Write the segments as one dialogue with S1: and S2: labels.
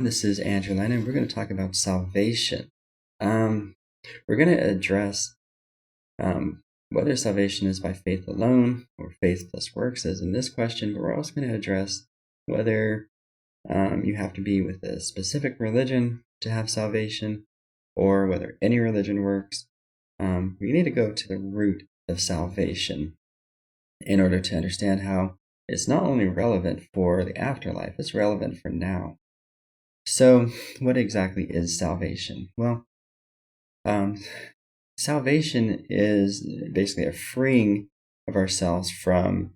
S1: This is Andrew Lana, and we're going to talk about salvation. We're going to address whether salvation is by faith alone or faith plus works, as in this question, but we're also going to address whether you have to be with a specific religion to have salvation or whether any religion works. We need to go to the root of salvation in order to understand how it's not only relevant for the afterlife, it's relevant for now. So, what exactly is salvation? Well, salvation is basically a freeing of ourselves from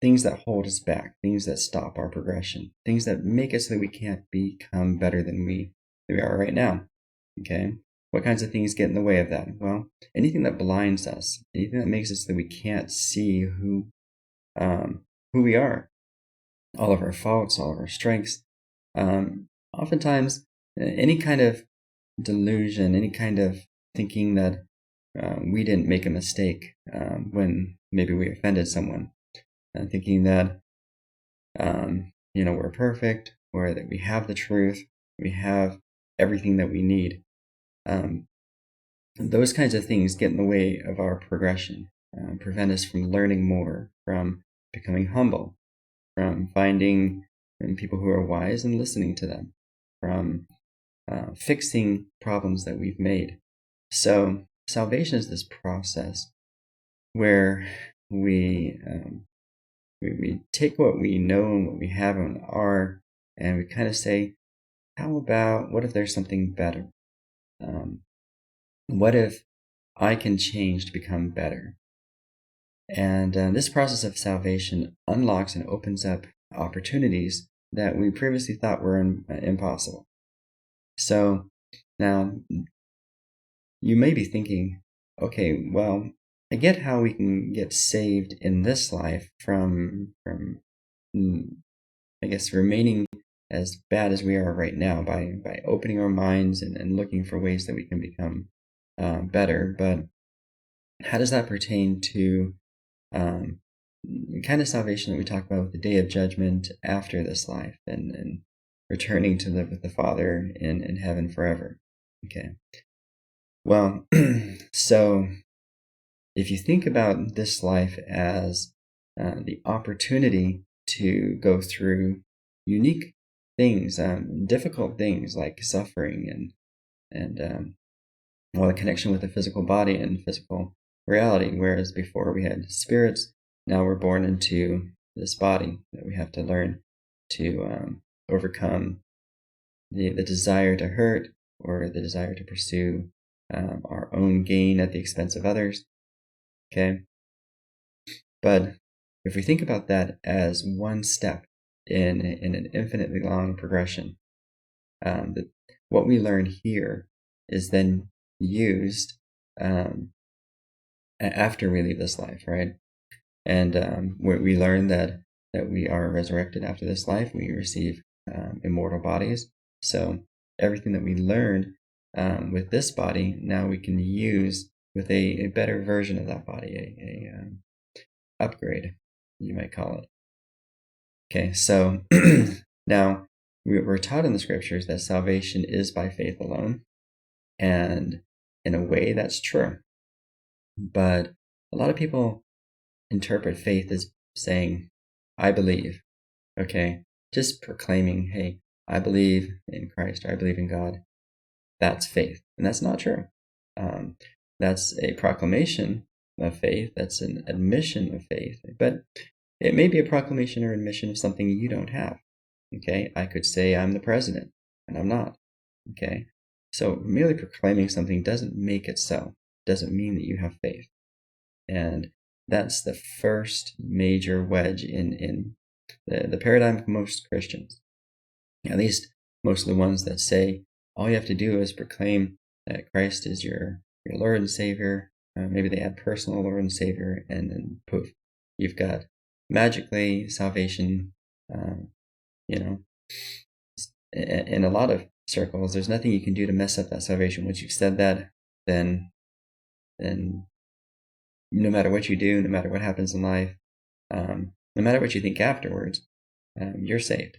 S1: things that hold us back, things that stop our progression, things that make us so that we can't become better than we are right now. Okay? What kinds of things get in the way of that? Well, anything that blinds us, anything that makes us so that we can't see who we are, all of our faults, all of our strengths. Oftentimes, any kind of delusion, any kind of thinking that we didn't make a mistake when maybe we offended someone, thinking that we're perfect, or that we have the truth, we have everything that we need. Those kinds of things get in the way of our progression, prevent us from learning more, from becoming humble, from finding people who are wise and listening to them, from fixing problems that we've made. So salvation is this process where we take what we know and what we have and are, and we kind of say, what if there's something better? What if I can change to become better? And this process of salvation unlocks and opens up opportunities that we previously thought were impossible. So now you may be thinking, okay, well, I get how we can get saved in this life from I guess, remaining as bad as we are right now by opening our minds and looking for ways that we can become better. But how does that pertain to the kind of salvation that we talk about with the day of judgment after this life and returning to live with the Father in heaven forever? Okay. Well, so if you think about this life as the opportunity to go through unique things, difficult things like suffering and the connection with the physical body and physical reality, whereas before we had spirits, now we're born into this body that we have to learn to overcome the desire to hurt or the desire to pursue our own gain at the expense of others. Okay? But if we think about that as one step in an infinitely long progression, what we learn here is then used after we leave this life, right? And we learn that we are resurrected after this life. We receive immortal bodies. So everything that we learned with this body, now we can use with a better version of that body, a upgrade, you might call it. Okay, so now we're taught in the scriptures that salvation is by faith alone, and in a way that's true. But a lot of people interpret faith as saying, I believe, okay? Just proclaiming, hey, I believe in Christ, or I believe in God. That's faith. And that's not true. That's a proclamation of faith. That's an admission of faith. But it may be a proclamation or admission of something you don't have, okay? I could say I'm the president, and I'm not, okay? So merely proclaiming something doesn't make it so. Doesn't mean that you have faith. And that's the first major wedge in the paradigm of most Christians, at least most of the ones that say all you have to do is proclaim that Christ is your Lord and Savior. Maybe they add personal Lord and Savior, and then poof, you've got magically salvation. In a lot of circles, there's nothing you can do to mess up that salvation. Once you've said that, then no matter what you do, no matter what happens in life, no matter what you think afterwards, you're saved.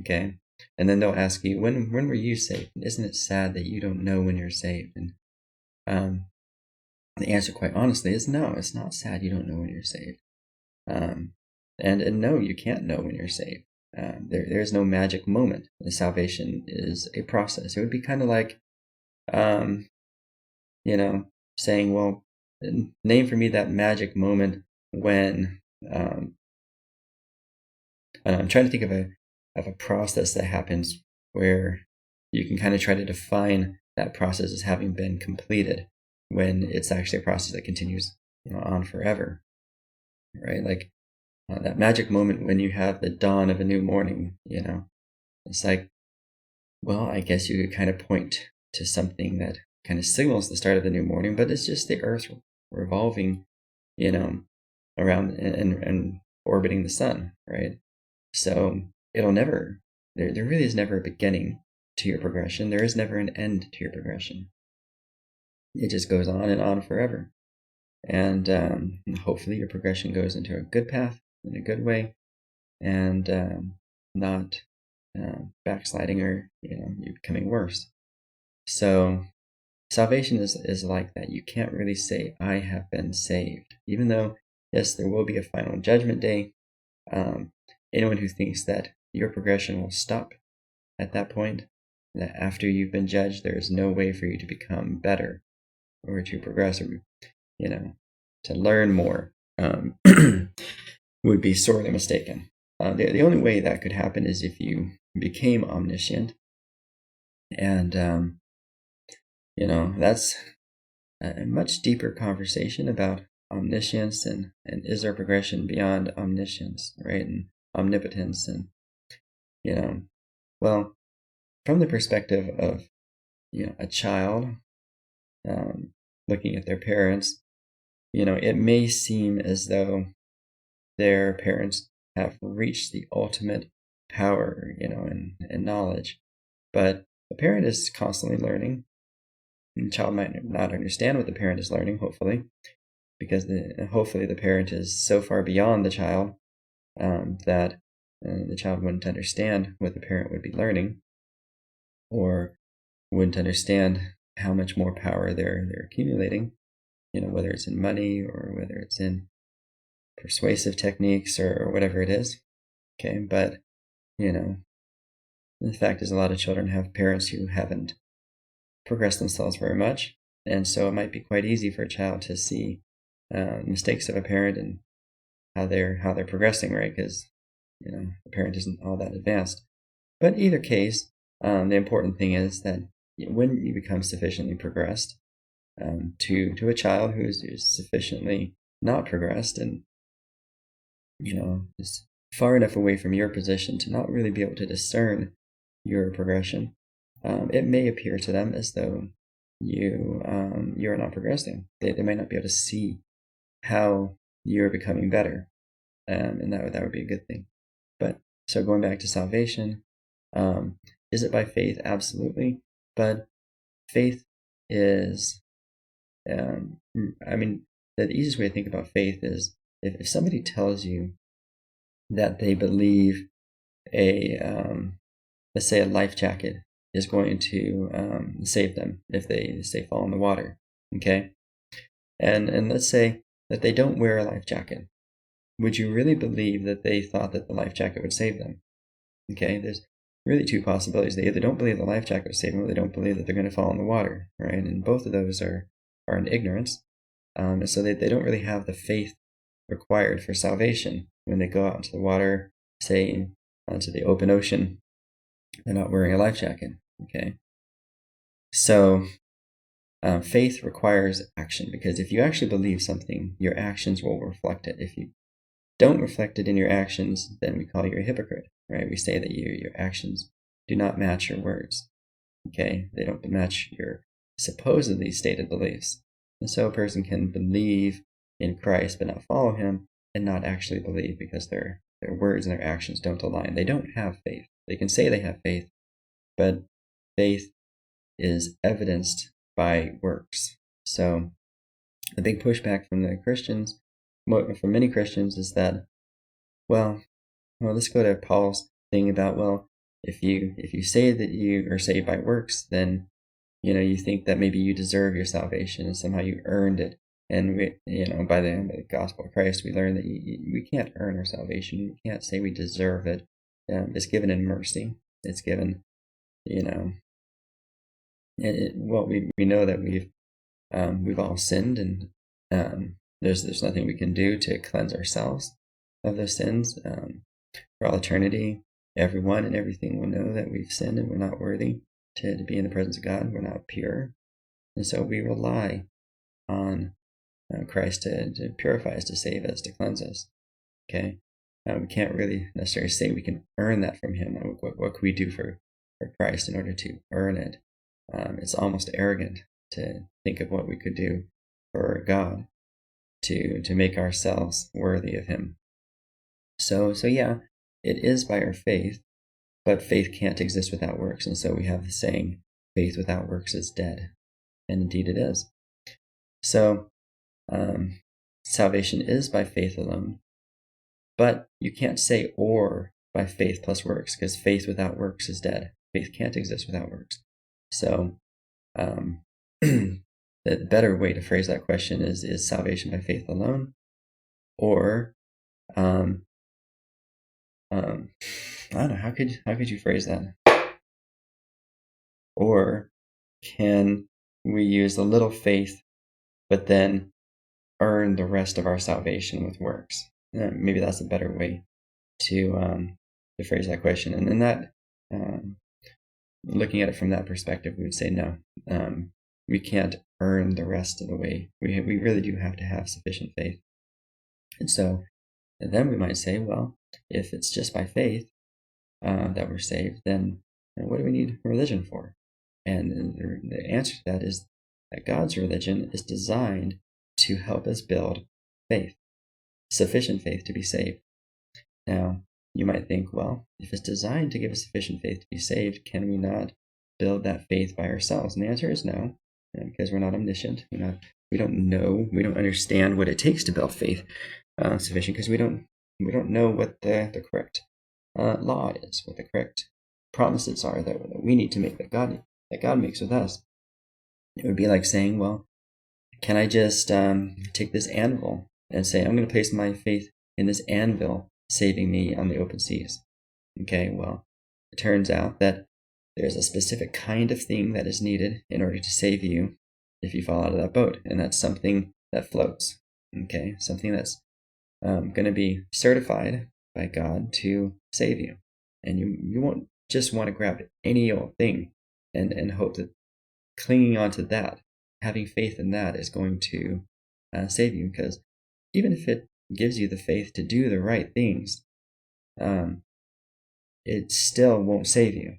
S1: Okay? And then they'll ask you, when were you saved? Isn't it sad that you don't know when you're saved? And the answer, quite honestly, is no. It's not sad you don't know when you're saved. And no, you can't know when you're saved. There is no magic moment. The salvation is a process. It would be kind of like, saying, well, name for me that magic moment when. I'm trying to think of a process that happens where you can kind of try to define that process as having been completed when it's actually a process that continues, on forever, right? Like that magic moment when you have the dawn of a new morning, it's like, well, I guess you could kind of point to something that kind of signals the start of the new morning, but it's just the earth revolving, around and orbiting the sun, right? So it'll never, there really is never a beginning to your progression. There is never an end to your progression. It just goes on and on forever. And hopefully your progression goes into a good path, in a good way, and not backsliding or, you becoming worse. So salvation is like that. You can't really say, I have been saved. Even though, yes, there will be a final judgment day. Anyone who thinks that your progression will stop at that point, that after you've been judged, there is no way for you to become better or to progress or, to learn more, would be sorely mistaken. The only way that could happen is if you became omniscient. And, that's a much deeper conversation about omniscience and is there progression beyond omniscience, right? And omnipotence. And, well, from the perspective of, a child looking at their parents, it may seem as though their parents have reached the ultimate power, and knowledge. But the parent is constantly learning. And the child might not understand what the parent is learning, hopefully, because hopefully the parent is so far beyond the child that the child wouldn't understand what the parent would be learning, or wouldn't understand how much more power they're accumulating, whether it's in money or whether it's in persuasive techniques or whatever it is. Okay, but the fact is a lot of children have parents who haven't progressed themselves very much, and so it might be quite easy for a child to see mistakes of a parent and how they're progressing, right? Because the parent isn't all that advanced. But either case, the important thing is that when you become sufficiently progressed, to a child who is sufficiently not progressed and is far enough away from your position to not really be able to discern your progression, it may appear to them as though you're not progressing. They might not be able to see how you're becoming better, and that would be a good thing. But so going back to salvation, is it by faith? Absolutely. But faith is, the easiest way to think about faith is if somebody tells you that they believe let's say a life jacket is going to save them if they say fall in the water, okay? And let's say that they don't wear a life jacket. Would you really believe that they thought that the life jacket would save them? Okay, there's really two possibilities. They either don't believe the life jacket will save them, or they don't believe that they're going to fall in the water, right? And both of those are in ignorance. And so they don't really have the faith required for salvation when they go out into the water, say onto the open ocean. They're not wearing a life jacket, okay? So faith requires action, because if you actually believe something, your actions will reflect it. If you don't reflect it in your actions, then we call you a hypocrite, right? We say that your actions do not match your words, okay? They don't match your supposedly stated beliefs. And so a person can believe in Christ but not follow him, and not actually believe because their words and their actions don't align. They don't have faith. They can say they have faith, but faith is evidenced by works. So a big pushback from the Christians, from many Christians, is that, well, let's go to Paul's thing about, If you say that you are saved by works, then you think that maybe you deserve your salvation and somehow you earned it. And by the gospel of Christ, we learn that we can't earn our salvation. We can't say we deserve it. It's given in mercy. It's given, we know that we've all sinned, and there's nothing we can do to cleanse ourselves of those sins. For all eternity, everyone and everything will know that we've sinned and we're not worthy to be in the presence of God. We're not pure. And so we rely on Christ to purify us, to save us, to cleanse us. Okay? We can't really necessarily say we can earn that from Him. What can we do for Christ in order to earn it? It's almost arrogant to think of what we could do for God to make ourselves worthy of Him. So yeah, it is by our faith, but faith can't exist without works. And so we have the saying, faith without works is dead. And indeed it is. So salvation is by faith alone, but you can't say or by faith plus works, because faith without works is dead. Faith can't exist without works. So the better way to phrase that question is salvation by faith alone, or I don't know, how could you phrase that? Or can we use a little faith, but then earn the rest of our salvation with works? Maybe that's a better way to phrase that question. And in that, looking at it from that perspective, we would say no. We can't earn the rest of the way. We really do have to have sufficient faith. And so then we might say, well, if it's just by faith that we're saved, then what do we need religion for? And the answer to that is that God's religion is designed to help us build faith, sufficient faith to be saved. Now, you might think, well, if it's designed to give us sufficient faith to be saved, can we not build that faith by ourselves? And the answer is no, because we're not omniscient. We don't know, we don't understand what it takes to build faith sufficient, because we don't know what the correct law is, what the correct promises are that we need to make, that God makes with us. It would be like saying, well, can I just take this anvil and say, I'm going to place my faith in this anvil saving me on the open seas? Okay, well, it turns out that there's a specific kind of thing that is needed in order to save you if you fall out of that boat, and that's something that floats. Okay, something that's going to be certified by God to save you. And you won't just want to grab any old thing and hope that clinging on to that, having faith in that, is going to save you. Because even if it gives you the faith to do the right things, it still won't save you.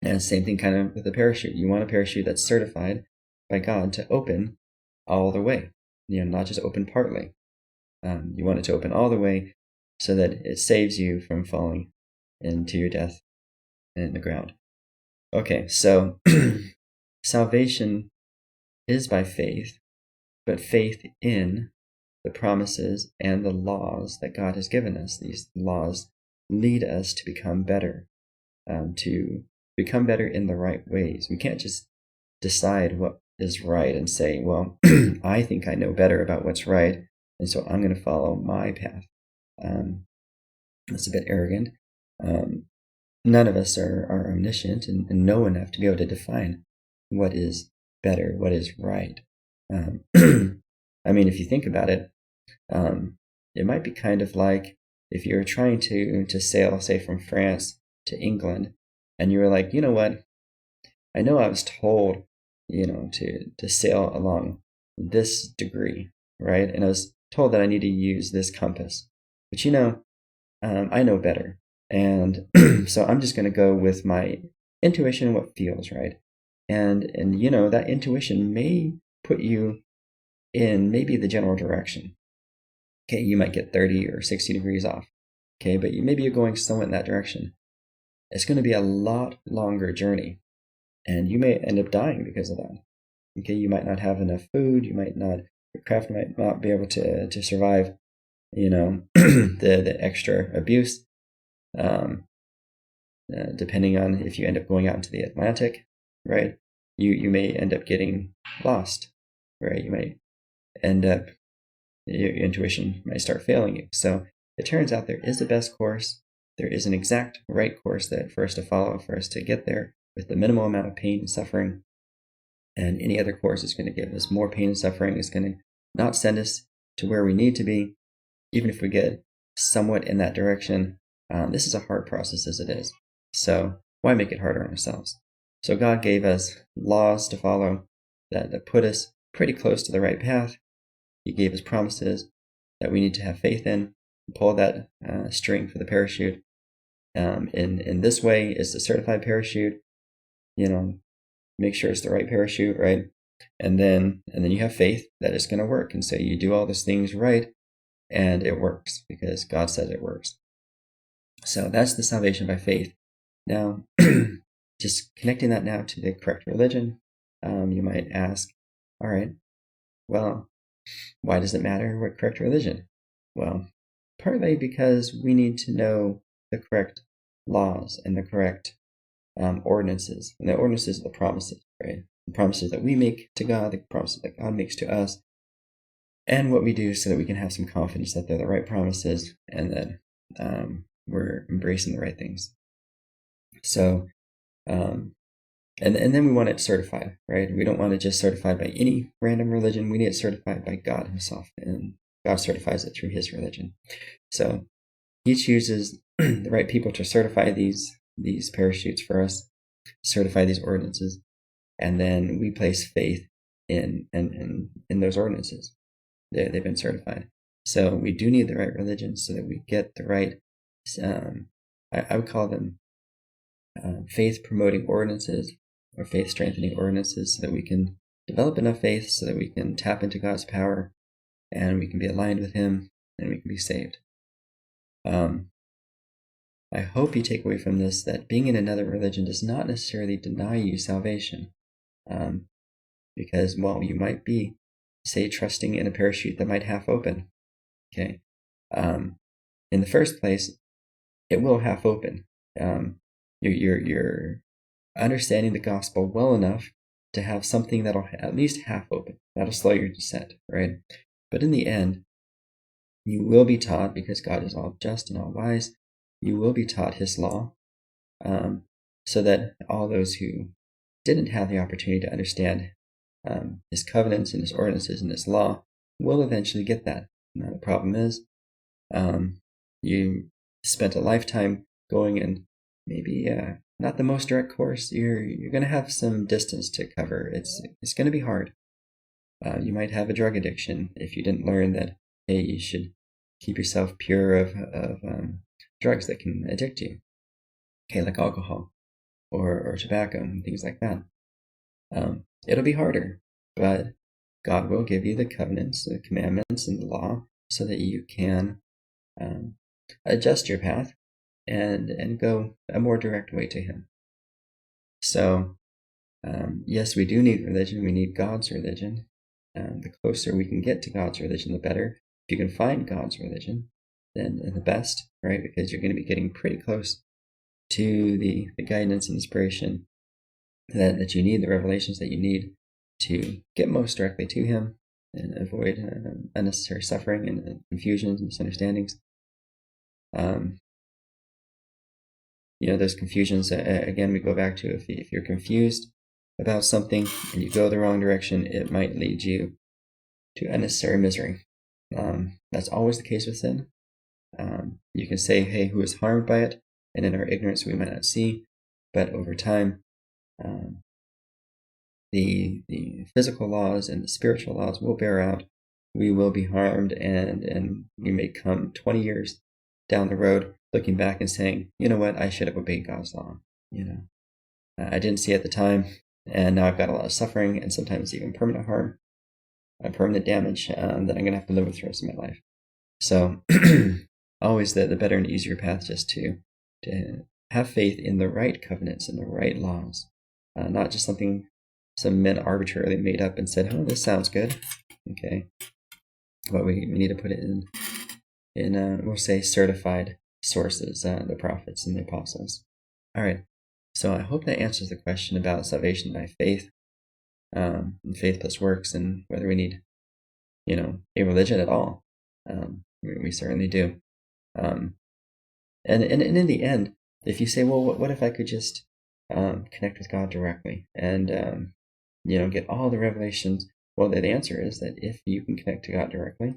S1: And same thing kind of with a parachute. You want a parachute that's certified by God to open all the way, not just open partly. You want it to open all the way so that it saves you from falling into your death in the ground. Okay, so salvation is by faith, but faith in the promises and the laws that God has given us. These laws lead us to become better, to become better in the right ways. We can't just decide what is right and say, well, I think I know better about what's right, and so I'm going to follow my path. That's a bit arrogant. None of us are omniscient and know enough to be able to define what is better, what is right. I mean, if you think about it, it might be kind of like if you're trying to sail, say, from France to England, and you were like, you know what? I know I was told, to sail along this degree, right? And I was told that I need to use this compass. But I know better. And so I'm just going to go with my intuition and what feels right. And that intuition may put you in maybe the general direction. Okay, you might get 30 or 60 degrees off. Okay, but maybe you're going somewhat in that direction. It's going to be a lot longer journey, and you may end up dying because of that. Okay, you might not have enough food. Your craft might not be able to survive, the extra abuse. depending on if you end up going out into the Atlantic, right? You may end up getting lost, right? You might end up, your intuition might start failing you. So it turns out there is a best course. There is an exact right course that for us to follow, for us to get there with the minimal amount of pain and suffering. And any other course is going to give us more pain and suffering. It's going to not send us to where we need to be, even if we get somewhat in that direction. This is a hard process as it is. So why make it harder on ourselves? So God gave us laws to follow that put us pretty close to the right path. He gave us promises that we need to have faith in, pull that string for the parachute. In this way is the certified parachute. Make sure it's the right parachute, right? And then you have faith that it's going to work. And so you do all those things right, and it works because God said it works. So that's the salvation by faith. Now, just connecting that now to the correct religion, you might ask, all right, well, why does it matter what correct religion? Well, partly because we need to know the correct laws and the correct ordinances. And the ordinances are the promises, right? The promises that we make to God, the promises that God makes to us, and what we do so that we can have some confidence that they're the right promises and that we're embracing the right things. So, and then we want it certified, right? We don't want it just certified by any random religion. We need it certified by God himself, and God certifies it through his religion. So he chooses the right people to certify these parachutes for us, certify these ordinances, and then we place faith in those ordinances. They've been certified. So we do need the right religion so that we get the right, I would call them faith-promoting ordinances or faith-strengthening ordinances, so that we can develop enough faith so that we can tap into God's power and we can be aligned with him and we can be saved. I hope you take away from this that being in another religion does not necessarily deny you salvation. Because, well, you might be, say, trusting in a parachute that might half open. Okay. In the first place, it will half open. You're understanding the gospel well enough to have something that'll at least half open. That'll slow your descent, right? But in the end, you will be taught, because God is all just and all wise, you will be taught his law, so that all those who didn't have the opportunity to understand his covenants and his ordinances and his law will eventually get that. Now, the problem is, you spent a lifetime going in maybe not the most direct course. You're going to have some distance to cover. It's going to be hard. You might have a drug addiction if you didn't learn that, hey, you should keep yourself pure of drugs that can addict you. Okay, like alcohol or tobacco and things like that. It'll be harder, but God will give you the covenants, the commandments, and the law so that you can adjust your path and go a more direct way to him. So, yes, we do need religion. We need God's religion. The closer we can get to God's religion, the better. If you can find God's religion, then the best, right? Because you're going to be getting pretty close to the guidance and inspiration that you need, the revelations that you need to get most directly to him and avoid unnecessary suffering and confusions and misunderstandings. Those confusions, again, we go back to if you're confused about something and you go the wrong direction, it might lead you to unnecessary misery. That's always the case with sin. You can say, hey, who is harmed by it? And in our ignorance, we might not see, but over time, the physical laws and the spiritual laws will bear out. We will be harmed, and we may come 20 years down the road looking back and saying, you know what, I should have obeyed God's law. I didn't see at the time, and now I've got a lot of suffering and sometimes even permanent harm, permanent damage that I'm going to have to live with the rest of my life. So always the better and easier path just to have faith in the right covenants and the right laws, not just something some men arbitrarily made up and said, oh, this sounds good. Okay. But we need to put it in we'll say certified sources, the prophets and the apostles. All right. So I hope that answers the question about salvation by faith, and faith plus works, and whether we need, a religion at all. We certainly do. Um, and in the end, if you say, well, what if I could just connect with God directly and get all the revelations? Well, the answer is that if you can connect to God directly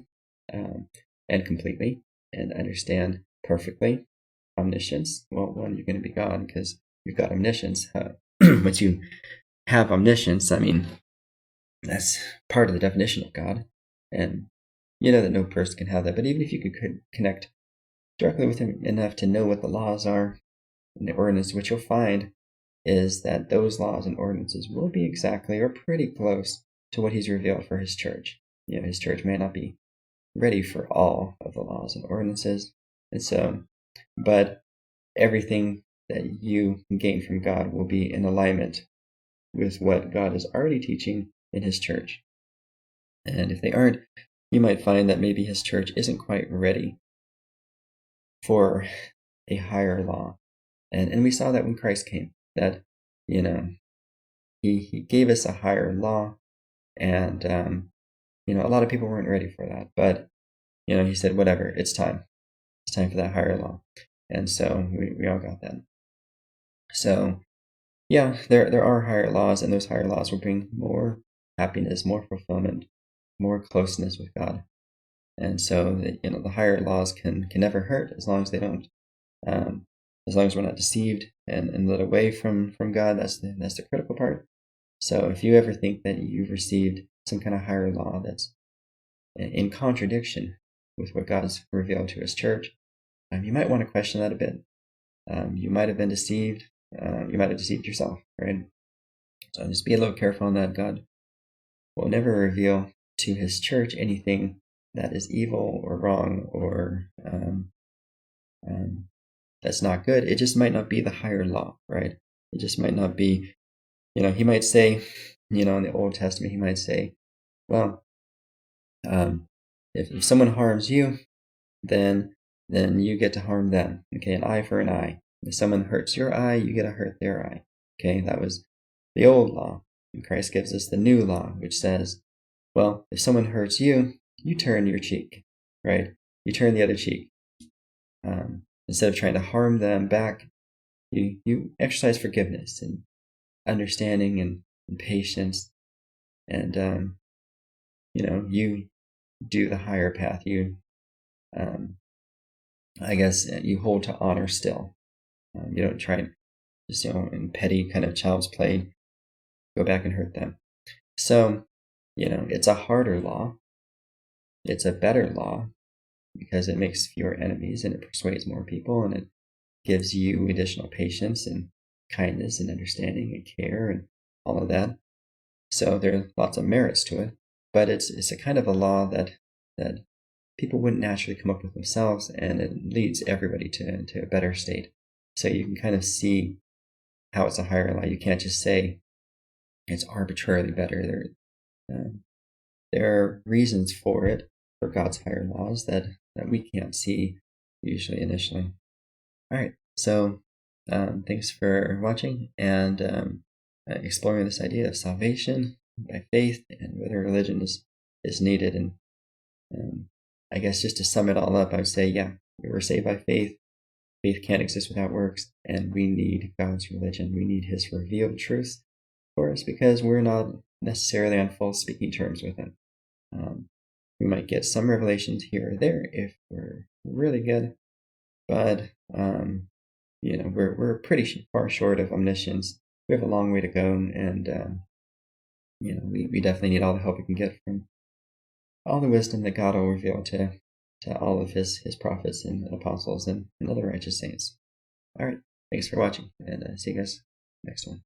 S1: um, and completely and understand perfectly omniscience, well, one, you're going to be God because you've got omniscience. Once you have omniscience, I mean, that's part of the definition of God. And you know that no person can have that. But even if you could connect directly with him enough to know what the laws are and the ordinances, what you'll find is that those laws and ordinances will be exactly or pretty close to what he's revealed for his church. His church may not be ready for all of the laws and ordinances. And so, but everything that you gain from God will be in alignment with what God is already teaching in his church. And if they aren't, you might find that maybe his church isn't quite ready for a higher law. And we saw that when Christ came, that, he gave us a higher law. And, a lot of people weren't ready for that. But, he said, whatever, it's time. It's time for that higher law. And so we all got that. So, yeah, there are higher laws, and those higher laws will bring more happiness, more fulfillment, more closeness with God. And so, the higher laws can never hurt as long as they don't. As long as we're not deceived and led away from God, that's the critical part. So if you ever think that you've received some kind of higher law that's in contradiction with what God's revealed to his church, you might want to question that a bit. You might have been deceived. You might have deceived yourself, right? So just be a little careful on that. God will never reveal to his church anything that is evil or wrong or that's not good. It just might not be the higher law, right? It just might not be, he might say, in the Old Testament, he might say, well, if someone harms you, then you get to harm them. Okay, an eye for an eye. If someone hurts your eye, you get to hurt their eye. Okay, that was the old law. And Christ gives us the new law, which says, well, if someone hurts you, you turn your cheek, right? You turn the other cheek. Instead of trying to harm them back, you exercise forgiveness and understanding and patience, and you do the higher path. I guess you hold to honor still. You don't try and just in petty kind of child's play go back and hurt them. So it's a harder law. It's a better law because it makes fewer enemies and it persuades more people and it gives you additional patience and kindness and understanding and care and all of that. So there are lots of merits to it, but it's a kind of a law that people wouldn't naturally come up with themselves, and it leads everybody to a better state. So you can kind of see how it's a higher law. You can't just say it's arbitrarily better. There are reasons for it, for God's higher laws that we can't see usually initially. All right, so thanks for watching and exploring this idea of salvation by faith and whether religion is needed. And I guess just to sum it all up, I would say, yeah, we were saved by faith. Faith can't exist without works, and we need God's religion. We need his revealed truth for us because we're not necessarily on full speaking terms with him. We might get some revelations here or there if we're really good, but we're pretty far short of omniscience. We have a long way to go, and we definitely need all the help we can get from all the wisdom that God will reveal to all of his prophets and apostles and other righteous saints. All right, thanks for watching, and see you guys next one.